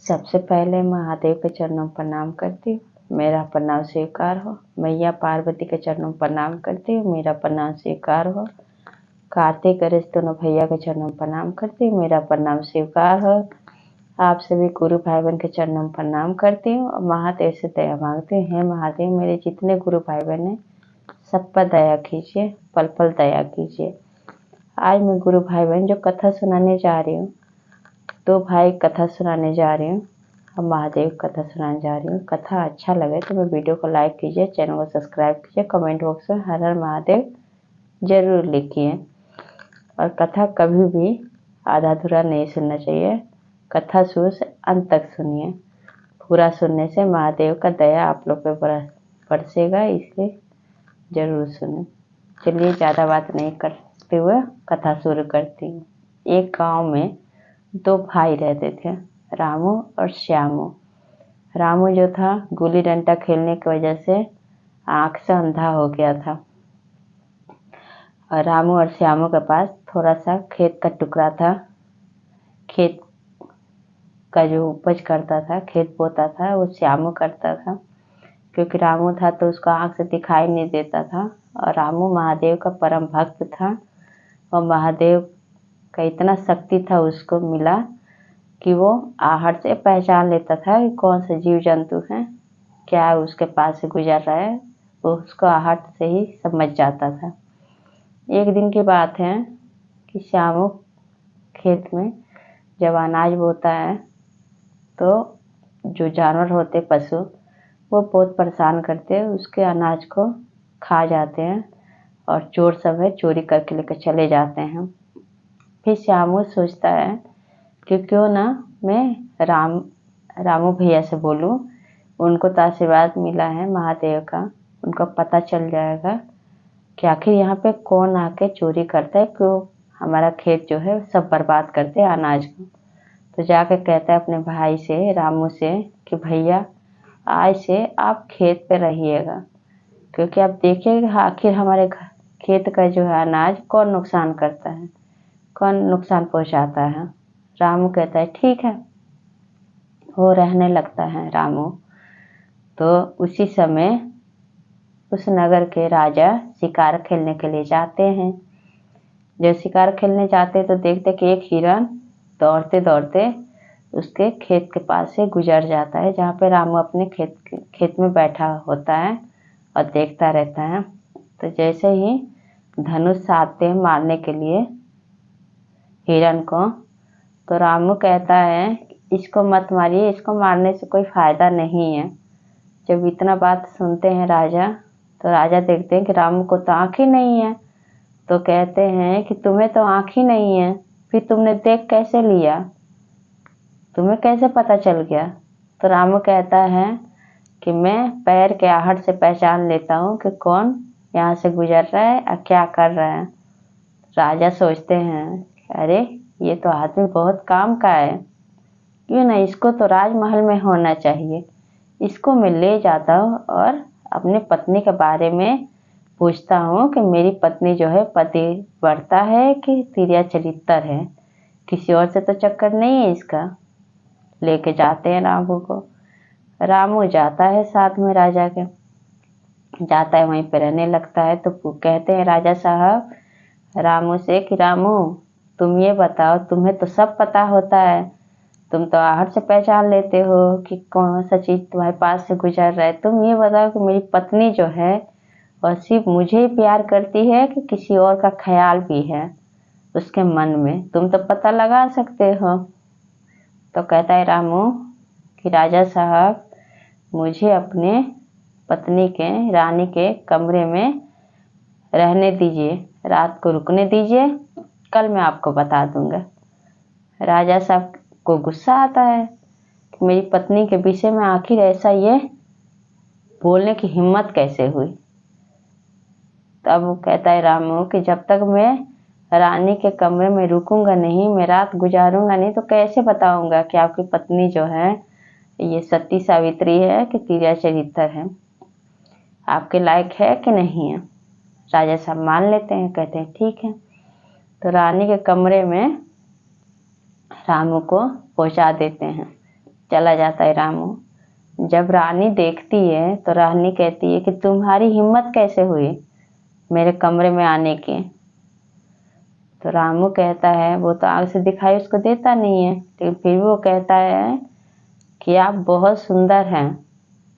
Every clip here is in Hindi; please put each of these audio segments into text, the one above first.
सबसे पहले महादेव के चरणों में प्रणाम करती हूँ, मेरा प्रणाम स्वीकार हो। मैया पार्वती के चरणों में प्रणाम करती हूँ, मेरा प्रणाम स्वीकार हो। कार्तिक गणेश दोनों भैया के चरणों में प्रणाम करती हूँ, मेरा प्रणाम स्वीकार हो। आप सभी गुरु भाई बहन के चरणों में प्रणाम करती हूँ और महादेव से दया मांगती हूँ। हे महादेव, मेरे जितने गुरु भाई बहन हैं सब पर दया कीजिए, पल पल दया कीजिए। आज मैं गुरु भाई बहन जो कथा सुनाने जा रही हूँ, दो भाई कथा सुनाने जा रही हूँ और महादेव कथा सुनाने जा रही हूँ। कथा अच्छा लगे तो मैं वीडियो को लाइक कीजिए, चैनल को सब्सक्राइब कीजिए, कमेंट बॉक्स में हर हर महादेव जरूर लिखिए। और कथा कभी भी आधा अधूरा नहीं सुनना चाहिए, कथा शुरू से अंत तक सुनिए। पूरा सुनने से महादेव का दया आप लोग पे बरसेगा, इसलिए जरूर सुने। चलिए ज़्यादा बात नहीं करते हुए कथा शुरू करती हूँ। एक गांव में दो भाई रहते थे, रामू और श्यामू। रामू जो था गुल्ली डंडा खेलने की वजह से आँख से अंधा हो गया था और रामू और श्यामू के पास थोड़ा सा खेत का टुकड़ा था। खेत का जो उपज करता था, खेत बोता था, वो श्यामू करता था, क्योंकि रामू था तो उसको आँख से दिखाई नहीं देता था। और रामू महादेव का परम भक्त था और महादेव का इतना शक्ति था उसको मिला कि वो आहट से पहचान लेता था कि कौन सा जीव जंतु है, क्या उसके पास से गुजर रहा है, वो उसको आहट से ही समझ जाता था। एक दिन की बात है कि श्यामू खेत में जब अनाज बोता है तो जो जानवर होते पशु वो बहुत परेशान करते हैं, उसके अनाज को खा जाते हैं और चोर सब है चोरी करके लेकर चले जाते हैं। फिर श्यामू सोचता है कि क्यों ना मैं रामू भैया से बोलूं, उनको तो आशीर्वाद मिला है महादेव का, उनको पता चल जाएगा कि आखिर यहाँ पे कौन आके चोरी करता है, क्यों हमारा खेत जो है सब बर्बाद करते हैं अनाज को। तो जाके कहता है अपने भाई से, रामू से, कि भैया आज से आप खेत पे रहिएगा, क्योंकि आप देखिएगा आखिर हमारे खेत का जो है अनाज कौन नुकसान करता है, कौन नुकसान पहुँचाता है। रामू कहता है ठीक है, वो रहने लगता है रामू। तो उसी समय उस नगर के राजा शिकार खेलने के लिए जाते हैं। जब शिकार खेलने जाते तो देखते कि एक हिरन दौड़ते दौड़ते उसके खेत के पास से गुजर जाता है, जहाँ पे रामू अपने खेत में बैठा होता है और देखता रहता है। तो जैसे ही धनुष साधते हैं मारने के लिए हिरन को, तो रामू कहता है इसको मत मारिए, इसको मारने से कोई फायदा नहीं है। जब इतना बात सुनते हैं राजा, तो राजा देखते हैं कि रामू को तो आँख ही नहीं है, तो कहते हैं कि तुम्हें तो आँख ही नहीं है, फिर तुमने देख कैसे लिया, तुम्हें कैसे पता चल गया। तो रामू कहता है कि मैं पैर के आहट से पहचान लेता हूँ कि कौन यहाँ से गुजर रहा है और क्या कर रहा है। राजा सोचते हैं अरे ये तो आदमी बहुत काम का है, क्यों ना इसको तो राजमहल में होना चाहिए, इसको मैं ले जाता हूँ और अपने पत्नी के बारे में पूछता हूँ कि मेरी पत्नी जो है पतिव्रता है कि तिर्या चरित्र है, किसी और से तो चक्कर नहीं है इसका। लेके जाते हैं रामू को। रामू जाता है साथ में राजा के, जाता है वहीं पे रहने लगता है। तो कहते हैं राजा साहब रामू से कि रामू तुम ये बताओ, तुम्हें तो सब पता होता है, तुम तो आहट से पहचान लेते हो कि कौन सा चीज़ तुम्हारे पास से गुजर रहा है। तुम ये बताओ कि मेरी पत्नी जो है वह सिर्फ मुझे ही प्यार करती है कि किसी और का ख्याल भी है उसके मन में, तुम तो पता लगा सकते हो। तो कहता है रामू कि राजा साहब मुझे अपने पत्नी के रानी के कमरे में रहने दीजिए, रात को रुकने दीजिए, कल मैं आपको बता दूंगा। राजा साहब को गुस्सा आता है कि मेरी पत्नी के विषय में आखिर ऐसा ये बोलने की हिम्मत कैसे हुई। तब वो कहता है रामू कि जब तक मैं रानी के कमरे में रुकूंगा नहीं, मैं रात गुजारूंगा नहीं, तो कैसे बताऊंगा कि आपकी पत्नी जो है ये सती सावित्री है कि तिर्या चरित्र है, आपके लायक है कि नहीं है। राजा साहब मान लेते हैं, कहते हैं ठीक है। तो रानी के कमरे में रामू को पहुंचा देते हैं। चला जाता है रामू। जब रानी देखती है तो रानी कहती है कि तुम्हारी हिम्मत कैसे हुई मेरे कमरे में आने की। तो रामू कहता है, वो तो आग से दिखाई उसको देता नहीं है, लेकिन फिर भी वो कहता है कि आप बहुत सुंदर हैं,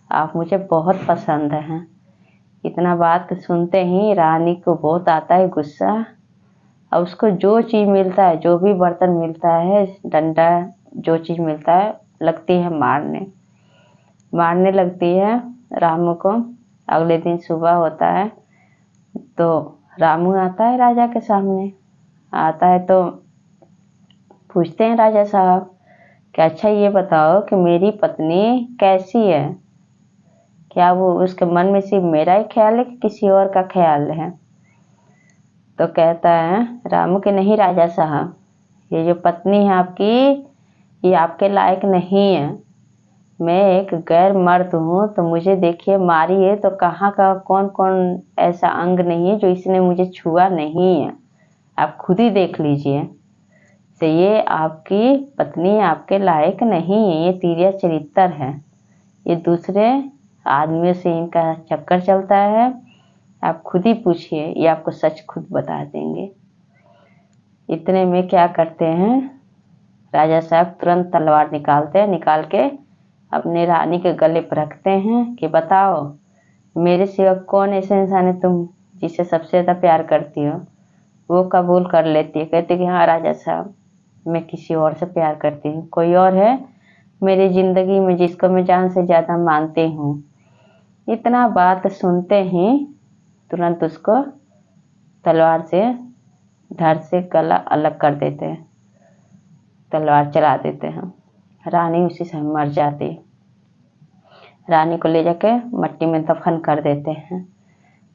आप मुझे बहुत पसंद हैं। इतना बात सुनते ही रानी को बहुत आता है गुस्सा। अब उसको जो चीज़ मिलता है, जो भी बर्तन मिलता है, डंडा, जो चीज़ मिलता है, लगती है मारने लगती है रामू को। अगले दिन सुबह होता है तो रामू आता है राजा के सामने। आता है तो पूछते हैं राजा साहब कि अच्छा ये बताओ कि मेरी पत्नी कैसी है, क्या वो उसके मन में सिर्फ मेरा ही ख्याल है कि किसी और का ख्याल है। तो कहता है रामू के नहीं राजा साहब, ये जो पत्नी है आपकी ये आपके लायक नहीं है। मैं एक गैर मर्द हूँ, तो मुझे देखिए मारी है तो कहाँ का कौन कौन ऐसा अंग नहीं है जो इसने मुझे छुआ नहीं है, आप खुद ही देख लीजिए। तो ये आपकी पत्नी आपके लायक नहीं है, ये तिर्या चरित्र है, ये दूसरे आदमियों से इनका चक्कर चलता है। आप खुद ही पूछिए, ये आपको सच खुद बता देंगे। इतने में क्या करते हैं, राजा साहब तुरंत तलवार निकालते हैं, निकाल के अपने रानी के गले पर रखते हैं कि बताओ मेरे सिवा कौन ऐसा इंसान है तुम जिसे सबसे ज़्यादा प्यार करती हो। वो कबूल कर लेती है, कहती कि हाँ राजा साहब, मैं किसी और से प्यार करती हूँ, कोई और है मेरी ज़िंदगी में जिसको मैं जान से ज़्यादा मानती हूँ। इतना बात सुनते ही तुरंत उसको तलवार से धड़ से गला अलग कर देते हैं, तलवार चला देते हैं। रानी उसी समय मर जाती। रानी को ले जाके मट्टी में दफन कर देते हैं।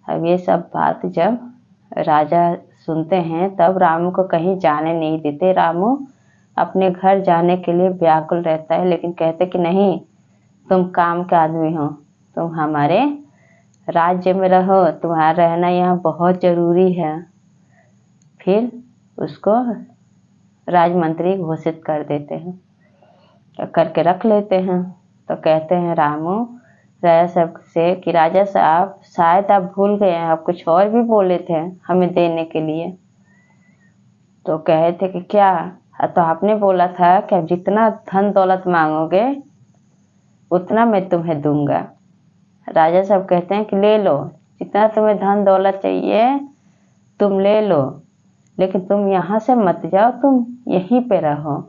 अब ये सब बात जब राजा सुनते हैं तब रामू को कहीं जाने नहीं देते। रामू अपने घर जाने के लिए व्याकुल रहता है, लेकिन कहते कि नहीं, तुम काम के आदमी हो, तुम हमारे राज्य में रहो, तुम्हारा रहना यहाँ बहुत ज़रूरी है। फिर उसको राजमंत्री घोषित कर देते हैं, करके रख लेते हैं। तो कहते हैं रामू राजा साहब से कि राजा साहब शायद आप भूल गए हैं, आप कुछ और भी बोले थे हमें देने के लिए। तो कहे थे कि क्या, तो आपने बोला था कि आप जितना धन दौलत मांगोगे उतना मैं तुम्हें दूंगा। राजा साहब कहते हैं कि ले लो, जितना तुम्हें धन दौलत चाहिए तुम ले लो, लेकिन तुम यहाँ से मत जाओ, तुम यहीं पे रहो।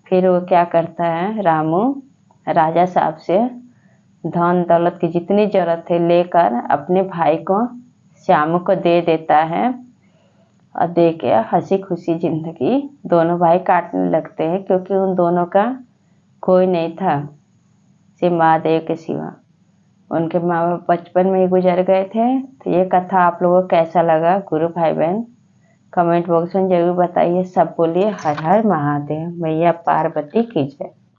फिर वो क्या करता है, रामू राजा साहब से धन दौलत की जितनी ज़रूरत है लेकर अपने भाई को श्यामू को दे देता है, और दे के हंसी खुशी ज़िंदगी दोनों भाई काटने लगते हैं, क्योंकि उन दोनों का कोई नहीं था सिर्फ महादेव के सिवा। उनके माँ बाप बचपन में ही गुजर गए थे। तो ये कथा आप लोगों को कैसा लगा गुरु भाई बहन कमेंट बॉक्स में जरूर बताइए। सब बोलिए हर हर महादेव, मैया पार्वती की जय।